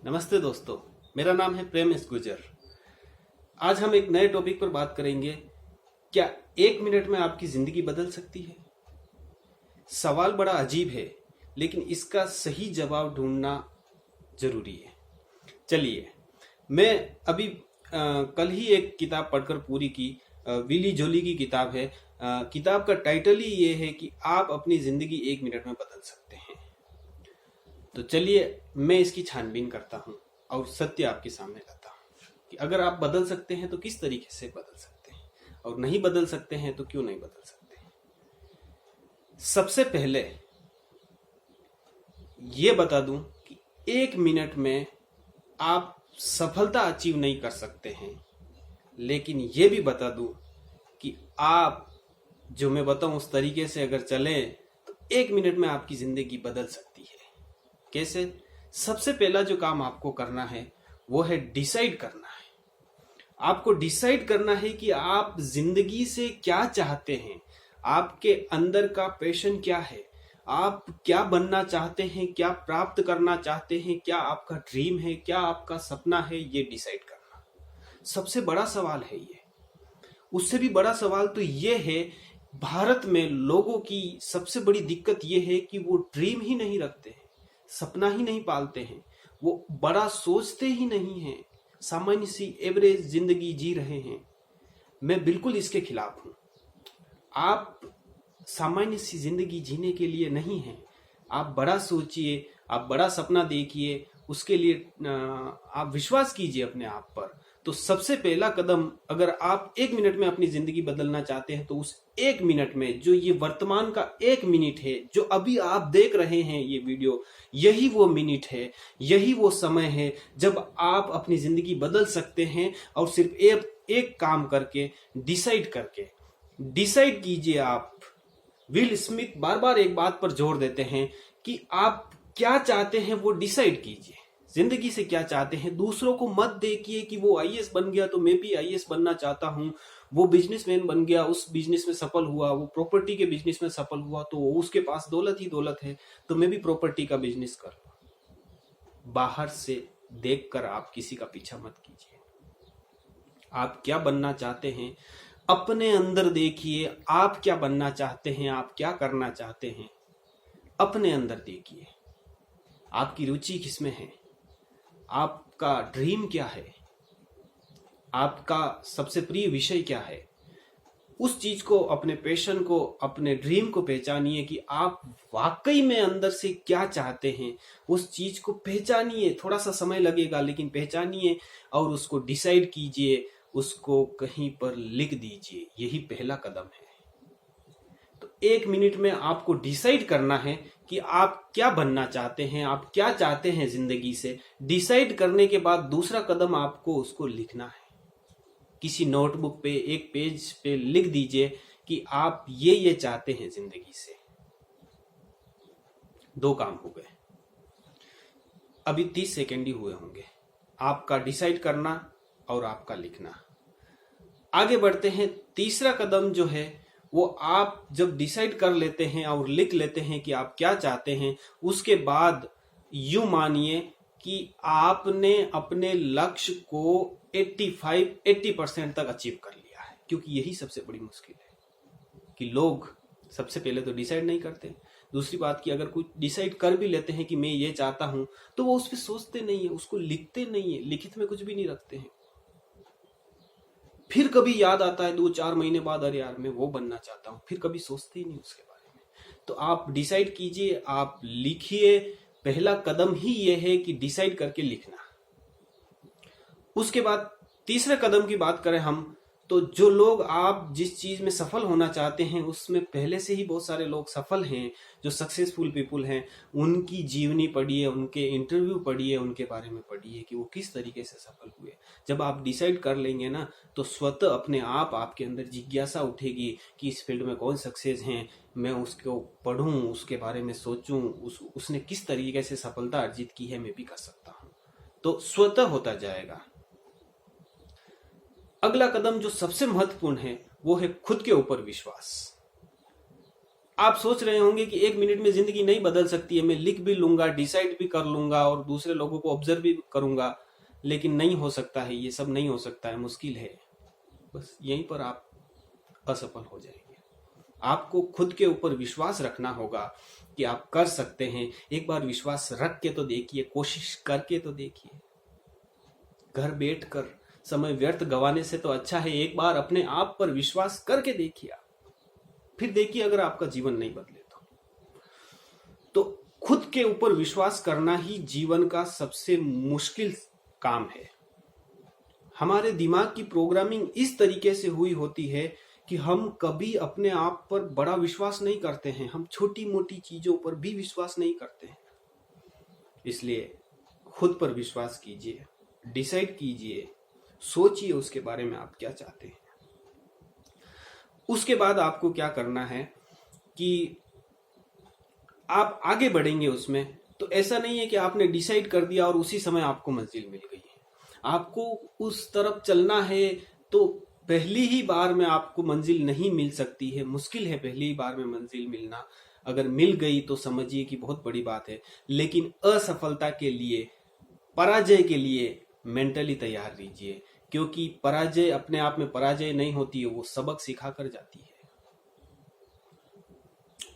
नमस्ते दोस्तों, मेरा नाम है प्रेम एस गुजर। आज हम एक नए टॉपिक पर बात करेंगे। क्या 1 मिनट में आपकी जिंदगी बदल सकती है? सवाल बड़ा अजीब है, लेकिन इसका सही जवाब ढूंढना जरूरी है। चलिए, मैं अभी कल ही एक किताब पढ़कर पूरी की। विली जोली की किताब है। किताब का टाइटल ही ये है कि आप अपनी जिंदगी 1 मिनट में बदल सकते हैं। तो चलिए, मैं इसकी छानबीन करता हूँ और सत्य आपके सामने लाता हूँ कि अगर आप बदल सकते हैं तो किस तरीके से बदल सकते हैं, और नहीं बदल सकते हैं तो क्यों नहीं बदल सकते हैं। सबसे पहले ये बता दूं कि 1 मिनट में आप सफलता अचीव नहीं कर सकते हैं, लेकिन ये भी बता दूं कि आप जो मैं बताऊं उस तरीके से अगर चलें तो 1 मिनट में आपकी जिंदगी बदल सकती है। कैसे? सबसे पहला जो काम आपको करना है वो है डिसाइड करना है। आपको डिसाइड करना है कि आप जिंदगी से क्या चाहते हैं, आपके अंदर का पैशन क्या है, आप क्या बनना चाहते हैं, क्या प्राप्त करना चाहते हैं, क्या आपका ड्रीम है, क्या आपका सपना है, ये डिसाइड करना सबसे बड़ा सवाल है। ये उससे भी बड़ा सवाल तो ये है, भारत में लोगों की सबसे बड़ी दिक्कत ये है कि वो ड्रीम ही नहीं रखते हैं, सपना ही नहीं पालते हैं, वो बड़ा सोचते ही नहीं हैं, सामान्य सी एवरेज जिंदगी जी रहे हैं। मैं बिल्कुल इसके खिलाफ हूं। आप सामान्य सी जिंदगी जीने के लिए नहीं हैं। आप बड़ा सोचिए, आप बड़ा सपना देखिए, उसके लिए आप विश्वास कीजिए अपने आप पर। तो सबसे पहला कदम, अगर आप 1 मिनट में अपनी जिंदगी बदलना चाहते हैं तो उस 1 मिनट में, जो ये वर्तमान का 1 मिनट है, जो अभी आप देख रहे हैं ये वीडियो, यही वो मिनट है, यही वो समय है जब आप अपनी जिंदगी बदल सकते हैं। और सिर्फ एक काम करके, डिसाइड कीजिए आप। विल स्मिथ बार बार एक बात पर जोर देते हैं कि आप क्या चाहते हैं वो डिसाइड कीजिए। जिंदगी से क्या चाहते हैं। दूसरों को मत देखिए कि वो आईएएस बन गया तो मैं भी आईएएस बनना चाहता हूं, वो बिजनेसमैन बन गया, उस बिजनेस में सफल हुआ, वो प्रॉपर्टी के बिजनेस में सफल हुआ तो उसके पास दौलत ही दौलत है, तो मैं भी प्रॉपर्टी का बिजनेस कर लूं। बाहर से देखकर आप किसी का पीछा मत कीजिए। आप क्या बनना चाहते हैं, अपने अंदर देखिए। आप क्या बनना चाहते हैं, आप क्या करना चाहते हैं, अपने अंदर देखिए। आपकी रुचि किसमें है, आपका ड्रीम क्या है, आपका सबसे प्रिय विषय क्या है। उस चीज को, अपने पैशन को, अपने ड्रीम को पहचानिए कि आप वाकई में अंदर से क्या चाहते हैं। उस चीज को पहचानिए, थोड़ा सा समय लगेगा लेकिन पहचानिए और उसको डिसाइड कीजिए, उसको कहीं पर लिख दीजिए। यही पहला कदम है। तो 1 मिनट में आपको डिसाइड करना है कि आप क्या बनना चाहते हैं, आप क्या चाहते हैं जिंदगी से। डिसाइड करने के बाद दूसरा कदम आपको उसको लिखना है। किसी नोटबुक पे, एक पेज पे लिख दीजिए कि आप ये चाहते हैं जिंदगी से। 2 काम हो गए। अभी 30 सेकेंड ही हुए होंगे, आपका डिसाइड करना और आपका लिखना। आगे बढ़ते हैं। तीसरा कदम जो है वो, आप जब डिसाइड कर लेते हैं और लिख लेते हैं कि आप क्या चाहते हैं, उसके बाद यूं मानिए कि आपने अपने लक्ष्य को 80% तक अचीव कर लिया है। क्योंकि यही सबसे बड़ी मुश्किल है कि लोग सबसे पहले तो डिसाइड नहीं करते। दूसरी बात कि अगर कुछ डिसाइड कर भी लेते हैं कि मैं ये चाहता हूं, तो वो उस पर सोचते नहीं है, उसको लिखते नहीं है, लिखित में कुछ भी नहीं रखते हैं। फिर कभी याद आता है 2-4 महीने बाद, अरे यार मैं वो बनना चाहता हूं, फिर कभी सोचते ही नहीं उसके बारे में। तो आप डिसाइड कीजिए, आप लिखिए। पहला कदम ही ये है कि डिसाइड करके लिखना। उसके बाद तीसरे कदम की बात करें हम, तो जो लोग, आप जिस चीज में सफल होना चाहते हैं उसमें पहले से ही बहुत सारे लोग सफल हैं, जो सक्सेसफुल पीपुल हैं, उनकी जीवनी पढ़िए, उनके इंटरव्यू पढ़िए, उनके बारे में पढ़िए कि वो किस तरीके से सफल हुए। जब आप डिसाइड कर लेंगे ना, तो स्वतः अपने आप आपके अंदर जिज्ञासा उठेगी कि इस फील्ड में कौन सक्सेस हैं, मैं उसको पढ़ूं, उसके बारे में सोचूं, उसने किस तरीके से सफलता अर्जित की है, मैं भी कर सकता हूं। तो स्वतः होता जाएगा। अगला कदम जो सबसे महत्वपूर्ण है वो है खुद के ऊपर विश्वास। आप सोच रहे होंगे कि 1 मिनट में जिंदगी नहीं बदल सकती है, मैं लिख भी लूंगा, डिसाइड भी कर लूंगा और दूसरे लोगों को ऑब्जर्व भी करूंगा, लेकिन नहीं हो सकता है, ये सब नहीं हो सकता है, मुश्किल है। बस यहीं पर आप असफल हो जाएंगे। आपको खुद के ऊपर विश्वास रखना होगा कि आप कर सकते हैं। एक बार विश्वास रख के तो देखिए, कोशिश करके तो देखिए। घर बैठकर समय व्यर्थ गंवाने से तो अच्छा है एक बार अपने आप पर विश्वास करके देखिए आप। फिर देखिए अगर आपका जीवन नहीं बदले तो खुद के ऊपर विश्वास करना ही जीवन का सबसे मुश्किल काम है। हमारे दिमाग की प्रोग्रामिंग इस तरीके से हुई होती है कि हम कभी अपने आप पर बड़ा विश्वास नहीं करते हैं, हम छोटी मोटी चीजों पर भी विश्वास नहीं करते हैं। इसलिए खुद पर विश्वास कीजिए, डिसाइड कीजिए, सोचिए उसके बारे में आप क्या चाहते हैं। उसके बाद आपको क्या करना है कि आप आगे बढ़ेंगे उसमें, तो ऐसा नहीं है कि आपने डिसाइड कर दिया और उसी समय आपको मंजिल मिल गई है। आपको उस तरफ चलना है, तो पहली ही बार में आपको मंजिल नहीं मिल सकती है, मुश्किल है पहली ही बार में मंजिल मिलना। अगर मिल गई तो समझिए कि बहुत बड़ी बात है, लेकिन असफलता के लिए, पराजय के लिए मेंटली तैयार रहिए, क्योंकि पराजय अपने आप में पराजय नहीं होती है, वो सबक सिखा कर जाती है।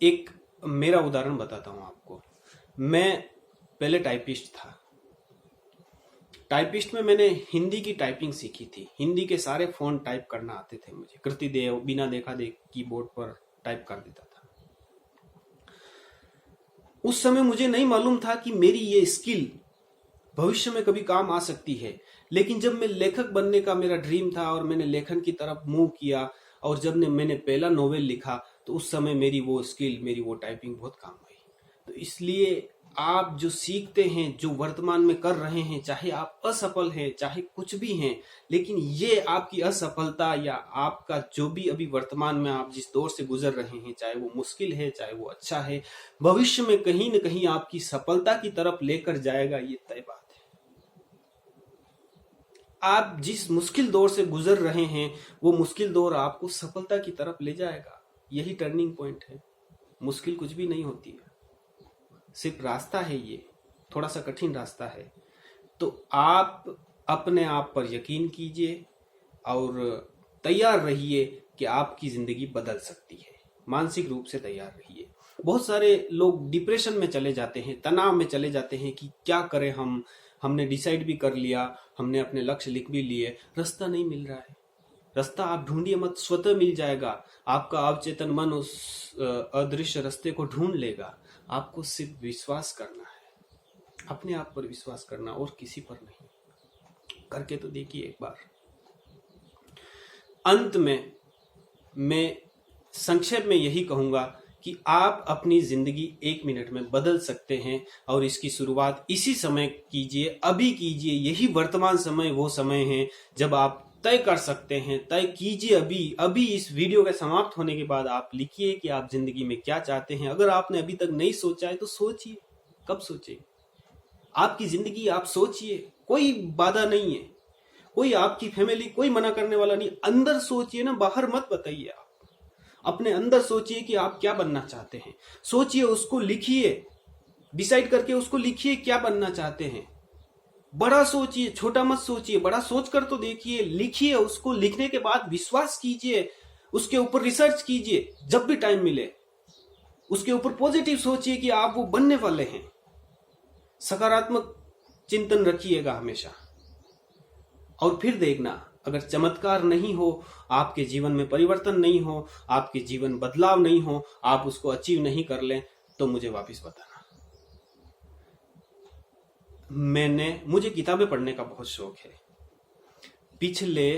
एक मेरा उदाहरण बताता हूं आपको। मैं पहले टाइपिस्ट था। टाइपिस्ट में मैंने हिंदी की टाइपिंग सीखी थी, हिंदी के सारे फ़ॉन्ट टाइप करना आते थे मुझे, कृतिदेव बिना देखा देख कीबोर्ड पर टाइप कर देता था। उस समय मुझे नहीं मालूम था कि मेरी ये स्किल भविष्य में कभी काम आ सकती है, लेकिन जब मैं लेखक बनने का मेरा ड्रीम था और मैंने लेखन की तरफ मूव किया और जब मैंने पहला नोवेल लिखा, तो उस समय मेरी वो स्किल, मेरी वो टाइपिंग बहुत काम आई। तो इसलिए आप जो सीखते हैं, जो वर्तमान में कर रहे हैं, चाहे आप असफल हैं, चाहे कुछ भी हैं, लेकिन ये आपकी असफलता या आपका जो भी अभी वर्तमान में आप जिस दौर से गुजर रहे हैं, चाहे वो मुश्किल है, चाहे वो अच्छा है, भविष्य में कहीं न कहीं आपकी सफलता की तरफ लेकर जाएगा, ये तय बात है। आप जिस मुश्किल दौर से गुजर रहे हैं, वो मुश्किल दौर आपको सफलता की तरफ ले जाएगा। यही टर्निंग पॉइंट है। मुश्किल कुछ भी नहीं होती है, सिर्फ रास्ता है, ये थोड़ा सा कठिन रास्ता है। तो आप अपने आप पर यकीन कीजिए और तैयार रहिए कि आपकी जिंदगी बदल सकती है। मानसिक रूप से तैयार रहिए। बहुत सारे लोग डिप्रेशन में चले जाते हैं, तनाव में चले जाते हैं कि क्या करें, हमने डिसाइड भी कर लिया, हमने अपने लक्ष्य लिख भी लिए, रास्ता नहीं मिल रहा है। रास्ता आप ढूंढिए मत, स्वतः मिल जाएगा। आपका अवचेतन मन उस अदृश्य रास्ते को ढूंढ लेगा। आपको सिर्फ विश्वास करना है, अपने आप पर विश्वास करना और किसी पर नहीं। करके तो देखिए एक बार। अंत में मैं संक्षेप में यही कहूंगा कि आप अपनी जिंदगी 1 मिनट में बदल सकते हैं और इसकी शुरुआत इसी समय कीजिए, अभी कीजिए। यही वर्तमान समय वो समय है जब आप तय कर सकते हैं। तय कीजिए अभी इस वीडियो के समाप्त होने के बाद आप लिखिए कि आप जिंदगी में क्या चाहते हैं। अगर आपने अभी तक नहीं सोचा है तो सोचिए। कब सोचे? आपकी जिंदगी आप सोचिए, कोई बाधा नहीं है, कोई आपकी फैमिली कोई मना करने वाला नहीं। अंदर सोचिए ना, बाहर मत बताइए। आप अपने अंदर सोचिए कि आप क्या बनना चाहते हैं। सोचिए, उसको लिखिए, डिसाइड करके उसको लिखिए क्या बनना चाहते हैं। बड़ा सोचिए, छोटा मत सोचिए, बड़ा सोचकर तो देखिए, लिखिए। उसको लिखने के बाद विश्वास कीजिए, उसके ऊपर रिसर्च कीजिए। जब भी टाइम मिले उसके ऊपर पॉजिटिव सोचिए कि आप वो बनने वाले हैं। सकारात्मक चिंतन रखिएगा हमेशा। और फिर देखना, अगर चमत्कार नहीं हो, आपके जीवन में परिवर्तन नहीं हो, आपके जीवन बदलाव नहीं हो, आप उसको अचीव नहीं कर लें, तो मुझे वापस बताना। मुझे किताबें पढ़ने का बहुत शौक है। पिछले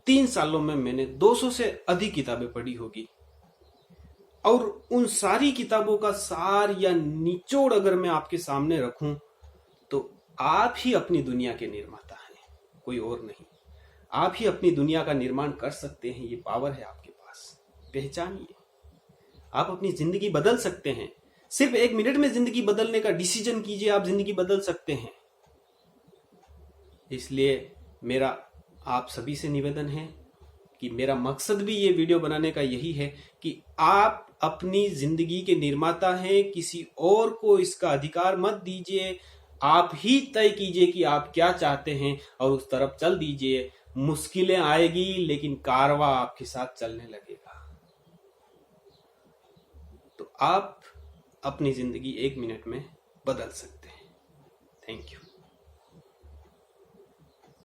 3 सालों में मैंने 200 से अधिक किताबें पढ़ी होगी। और उन सारी किताबों का सार या निचोड़ अगर मैं आपके सामने रखूं, तो आप ही अपनी दुनिया के निर्माता हैं, कोई और नहीं। आप ही अपनी दुनिया का निर्माण कर सकते हैं। ये पावर है आपके पास, पहचानिए। आप अपनी जिंदगी बदल सकते हैं। सिर्फ 1 मिनट में जिंदगी बदलने का डिसीजन कीजिए, आप जिंदगी बदल सकते हैं। इसलिए मेरा आप सभी से निवेदन है कि मेरा मकसद भी ये वीडियो बनाने का यही है कि आप अपनी जिंदगी के निर्माता हैं, किसी और को इसका अधिकार मत दीजिए। आप ही तय कीजिए कि आप क्या चाहते हैं और उस तरफ चल दीजिए। मुश्किलें आएगी लेकिन कारवां आपके साथ चलने लगेगा। तो आप अपनी जिंदगी 1 मिनट में बदल सकते हैं। Thank you.